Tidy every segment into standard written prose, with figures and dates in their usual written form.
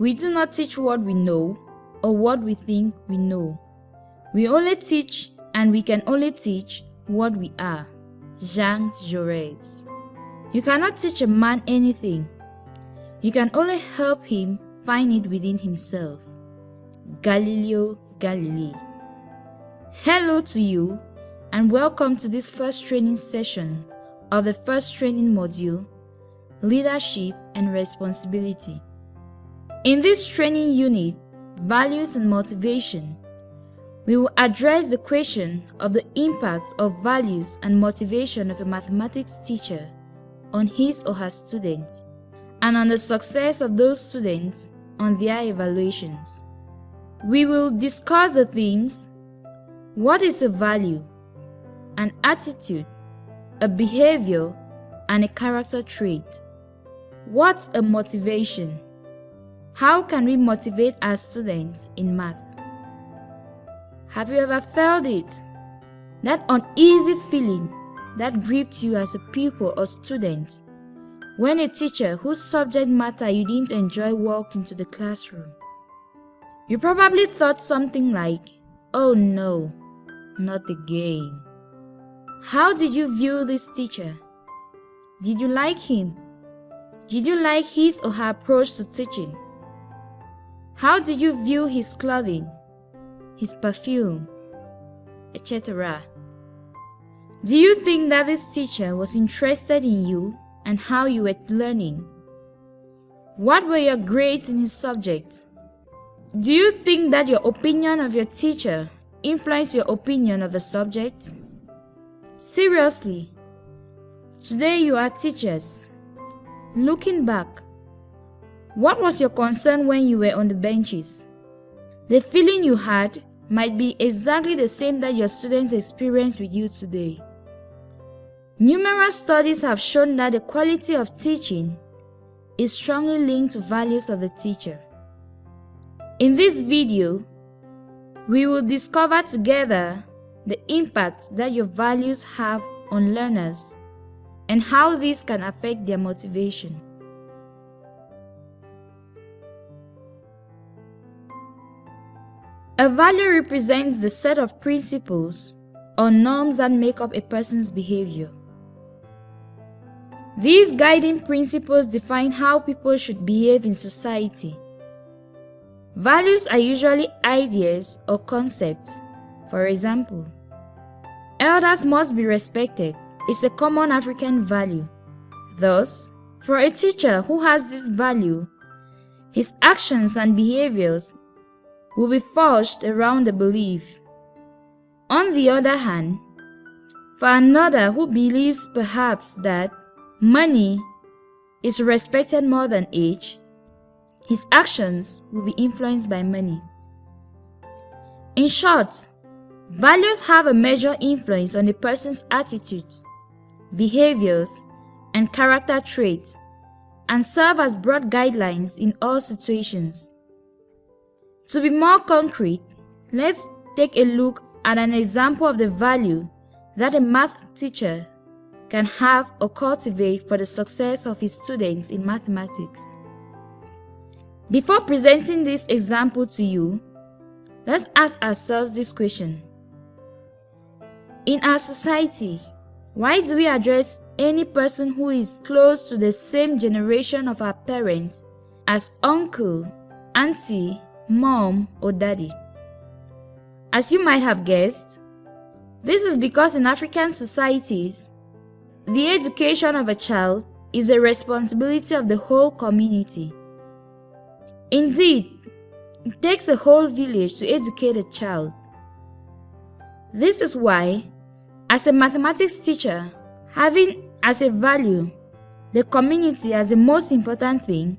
We do not teach what we know or what we think we know. We only teach, and we can only teach what we are. Jean Jaurès. You cannot teach a man anything. You can only help him find it within himself. Galileo Galilei. Hello to you, and welcome to this first training session of the first training module, Leadership and Responsibility. In this training unit, Values and Motivation, we will address the question of the impact of values and motivation of a mathematics teacher on his or her students, and on the success of those students on their evaluations. We will discuss the themes: what is a value, an attitude, a behavior, and a character trait. What's a motivation? How can we motivate our students in math? Have you ever felt it? That uneasy feeling that gripped you as a pupil or student when a teacher whose subject matter you didn't enjoy walked into the classroom. You probably thought something like, "Oh no, not again." How did you view this teacher? Did you like him? Did you like his or her approach to teaching? How did you view his clothing, his perfume, etc.? Do you think that this teacher was interested in you and how you were learning? What were your grades in his subject? Do you think that your opinion of your teacher influenced your opinion of the subject? Seriously, today you are teachers. Looking back, what was your concern when you were on the benches? The feeling you had might be exactly the same that your students experience with you today. Numerous studies have shown that the quality of teaching is strongly linked to values of the teacher. In this video, we will discover together the impact that your values have on learners and how this can affect their motivation. A value represents the set of principles or norms that make up a person's behavior. These guiding principles define how people should behave in society. Values are usually ideas or concepts. For example, elders must be respected is a common African value. Thus, for a teacher who has this value, his actions and behaviors will be forged around the belief. On the other hand, for another who believes perhaps that money is respected more than age, his actions will be influenced by money. In short, values have a major influence on a person's attitudes, behaviors, and character traits, and serve as broad guidelines in all situations. To be more concrete, let's take a look at an example of the value that a math teacher can have or cultivate for the success of his students in mathematics. Before presenting this example to you, let's ask ourselves this question. In our society, why do we address any person who is close to the same generation of our parents as uncle, auntie, mom, or daddy? As you might have guessed, this is because in African societies, the education of a child is a responsibility of the whole community. Indeed, it takes a whole village to educate a child. This is why, as a mathematics teacher, having as a value the community as the most important thing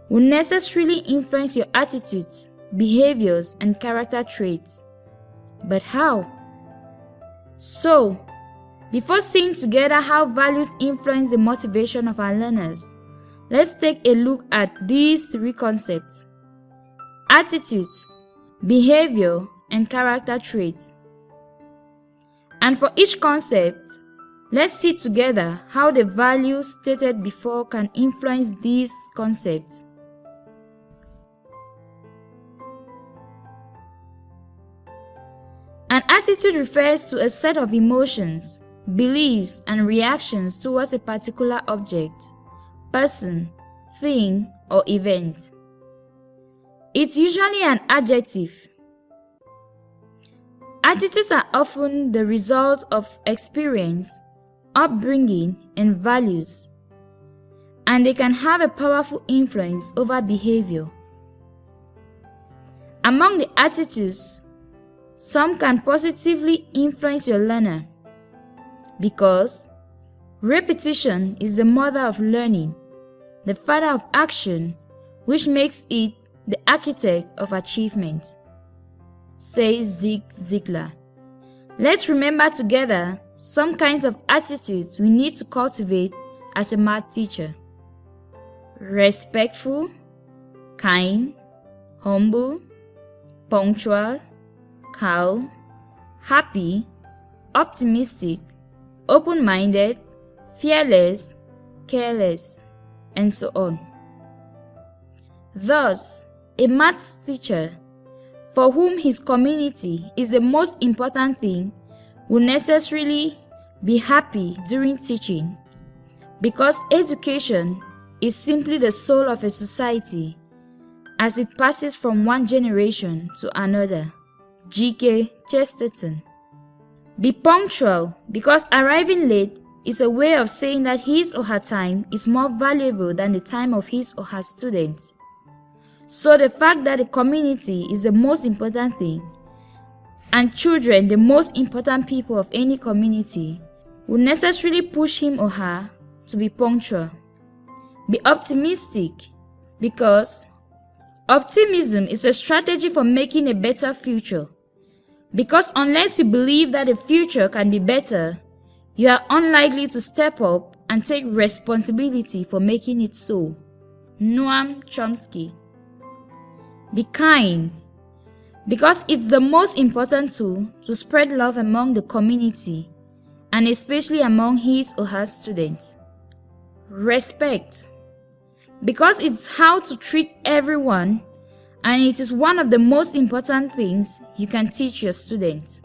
will necessarily influence your attitudes, behaviors, and character traits. But how? So, before seeing together how values influence the motivation of our learners, let's take a look at these three concepts: attitudes, behavior, and character traits. And for each concept, let's see together how the values stated before can influence these concepts. An attitude refers to a set of emotions, beliefs, and reactions towards a particular object, person, thing, or event. It's usually an adjective. Attitudes are often the result of experience, upbringing, and values, and they can have a powerful influence over behavior. Among the attitudes, some can positively influence your learner because repetition is the mother of learning, the father of action, which makes it the architect of achievement, says Zig Ziglar. Let's remember together some kinds of attitudes we need to cultivate as a math teacher. Respectful, kind, humble, punctual, calm, happy, optimistic, open-minded, fearless, careless, and so on. Thus, a maths teacher for whom his community is the most important thing will necessarily be happy during teaching, because education is simply the soul of a society as it passes from one generation to another. G.K. Chesterton. Be punctual, because arriving late is a way of saying that his or her time is more valuable than the time of his or her students. So the fact that the community is the most important thing, and children the most important people of any community, will necessarily push him or her to be punctual. Be optimistic, because optimism is a strategy for making a better future. Because unless you believe that the future can be better, you are unlikely to step up and take responsibility for making it so. Noam Chomsky. Be kind, because it's the most important tool to spread love among the community, and especially among his or her students. Respect, because it's how to treat everyone, and it is one of the most important things you can teach your students.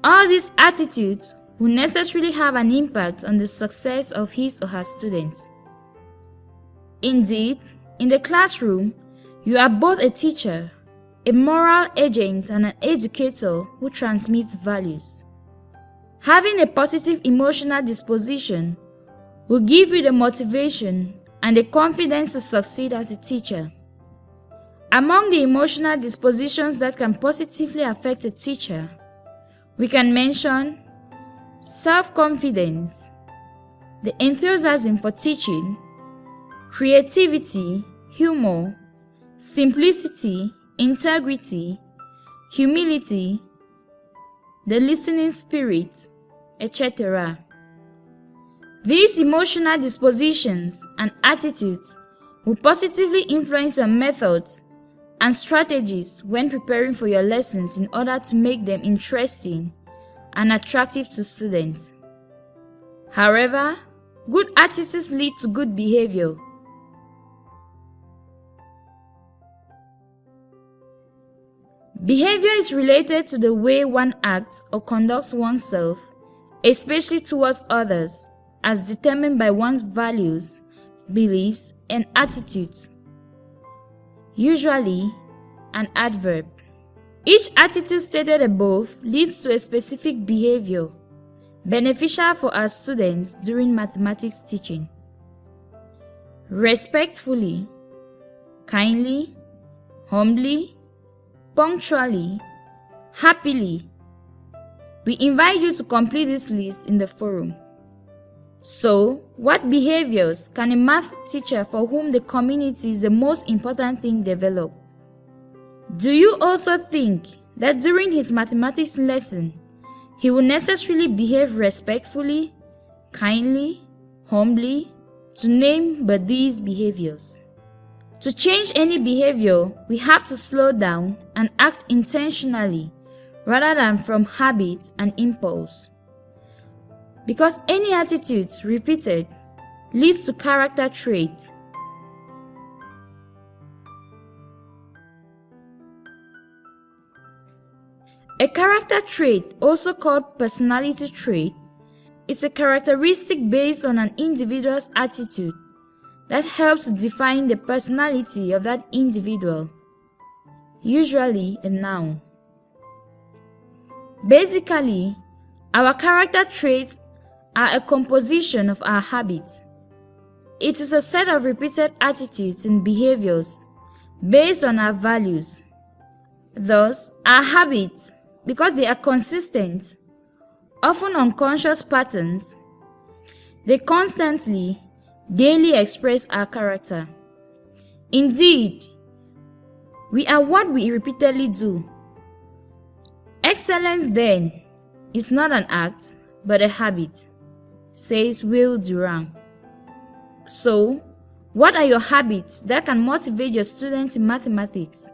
All these attitudes will necessarily have an impact on the success of his or her students. Indeed, in the classroom, you are both a teacher, a moral agent, and an educator who transmits values. Having a positive emotional disposition will give you the motivation and the confidence to succeed as a teacher. Among the emotional dispositions that can positively affect a teacher, we can mention self-confidence, the enthusiasm for teaching, creativity, humor, simplicity, integrity, humility, the listening spirit, etc. These emotional dispositions and attitudes will positively influence your methods and strategies when preparing for your lessons in order to make them interesting and attractive to students. However, good attitudes lead to good behavior. Behavior is related to the way one acts or conducts oneself, especially towards others, as determined by one's values, beliefs, and attitudes. Usually, an adverb. Each attitude stated above leads to a specific behavior, beneficial for our students during mathematics teaching. Respectfully, kindly, humbly, punctually, happily. We invite you to complete this list in the forum. So, what behaviors can a math teacher for whom the community is the most important thing develop? Do you also think that during his mathematics lesson, he will necessarily behave respectfully, kindly, humbly, to name but these behaviors? To change any behavior, we have to slow down and act intentionally rather than from habit and impulse. Because any attitude repeated leads to character trait. A character trait, also called personality trait, is a characteristic based on an individual's attitude that helps to define the personality of that individual, usually a noun. Basically, our character traits are a composition of our habits. It is a set of repeated attitudes and behaviors based on our values. Thus, our habits, because they are consistent, often unconscious patterns, they constantly, daily express our character. Indeed, we are what we repeatedly do. Excellence, then, is not an act, but a habit, says Will Durant. So, what are your habits that can motivate your students in mathematics?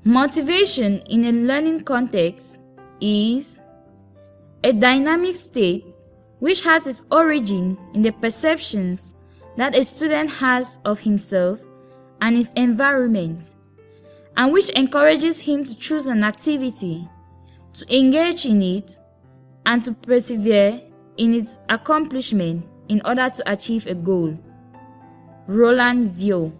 Motivation in a learning context is a dynamic state which has its origin in the perceptions that a student has of himself and his environment, and which encourages him to choose an activity, to engage in it, and to persevere in its accomplishment in order to achieve a goal. Roland Vio.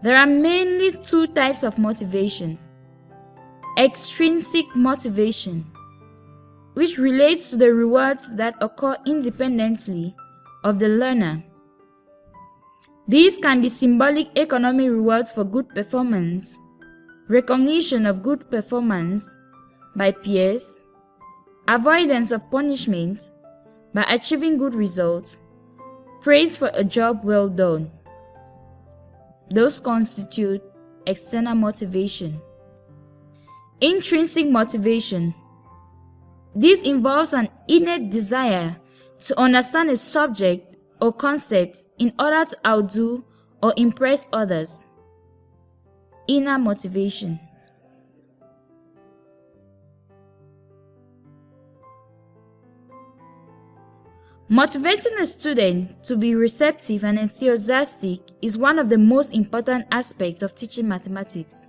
There are mainly two types of motivation. Extrinsic motivation, which relates to the rewards that occur independently of the learner. These can be symbolic economic rewards for good performance, recognition of good performance by peers, avoidance of punishment by achieving good results, praise for a job well done. Those constitute external motivation. Intrinsic motivation. This involves an innate desire to understand a subject or concept in order to outdo or impress others. Inner motivation. Motivating a student to be receptive and enthusiastic is one of the most important aspects of teaching mathematics.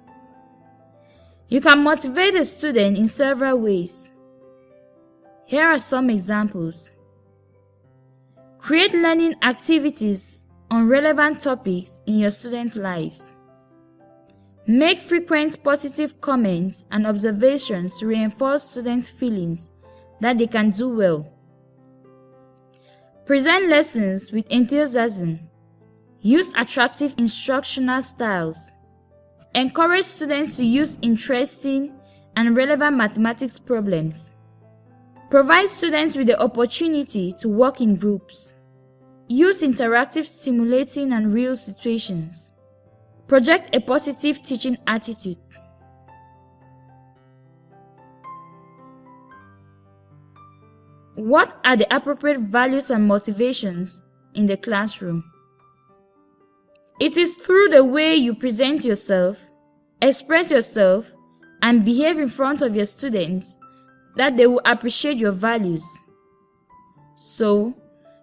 You can motivate a student in several ways. Here are some examples. Create learning activities on relevant topics in your students' lives. Make frequent positive comments and observations to reinforce students' feelings that they can do well. Present lessons with enthusiasm. Use attractive instructional styles. Encourage students to use interesting and relevant mathematics problems. Provide students with the opportunity to work in groups. Use interactive, stimulating, and real situations. Project a positive teaching attitude. What are the appropriate values and motivations in the classroom? It is through the way you present yourself, express yourself, and behave in front of your students that they will appreciate your values. So,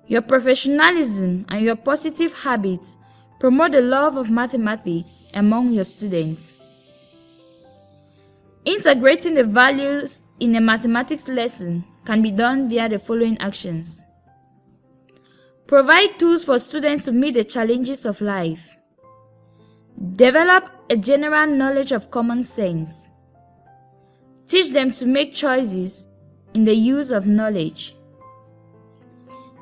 your professionalism and your positive habits promote the love of mathematics among your students. Integrating the values in a mathematics lesson can be done via the following actions. Provide tools for students to meet the challenges of life. Develop a general knowledge of common sense. Teach them to make choices in the use of knowledge.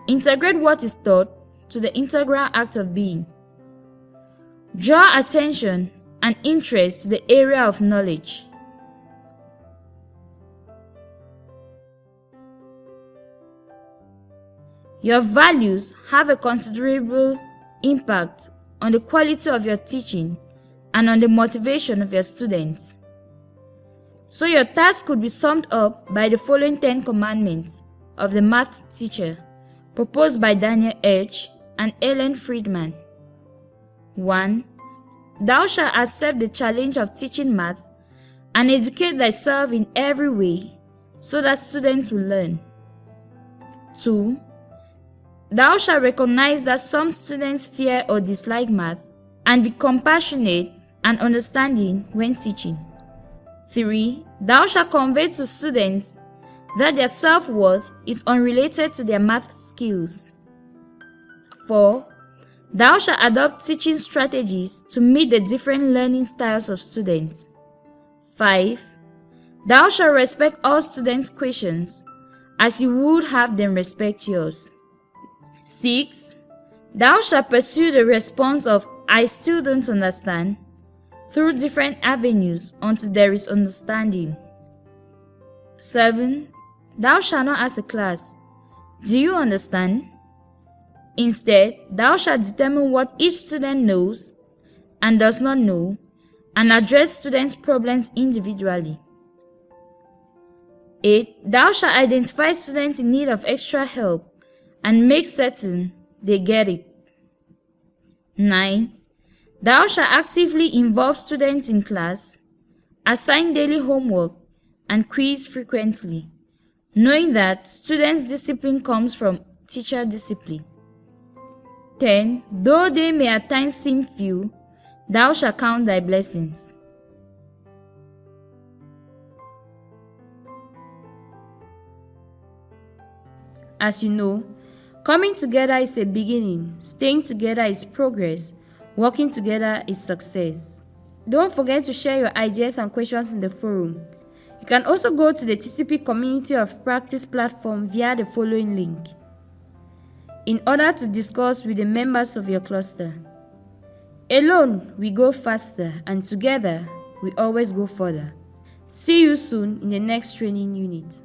Integrate what is taught to the integral act of being. Draw attention and interest to the area of knowledge. Your values have a considerable impact on the quality of your teaching and on the motivation of your students. So your task could be summed up by the following 10 commandments of the math teacher, proposed by Daniel H. and Ellen Friedman. 1. Thou shalt accept the challenge of teaching math and educate thyself in every way so that students will learn. 2. Thou shalt recognize that some students fear or dislike math and be compassionate and understanding when teaching. 3. Thou shalt convey to students that their self-worth is unrelated to their math skills. 4. Thou shalt adopt teaching strategies to meet the different learning styles of students. 5. Thou shalt respect all students' questions as you would have them respect yours. 6. Thou shalt pursue the response of "I still don't understand" through different avenues until there is understanding. 7. Thou shalt not ask a class, "Do you understand?" Instead, thou shalt determine what each student knows and does not know and address students' problems individually. 8. Thou shalt identify students in need of extra help and make certain they get it. 9. Thou shalt actively involve students in class, assign daily homework, and quiz frequently, knowing that students' discipline comes from teacher discipline. 10. Though they may at times seem few, thou shalt count thy blessings. As you know, coming together is a beginning, staying together is progress, working together is success. Don't forget to share your ideas and questions in the forum. You can also go to the TTP Community of Practice platform via the following link in order to discuss with the members of your cluster. Alone, we go faster, and together, we always go further. See you soon in the next training unit.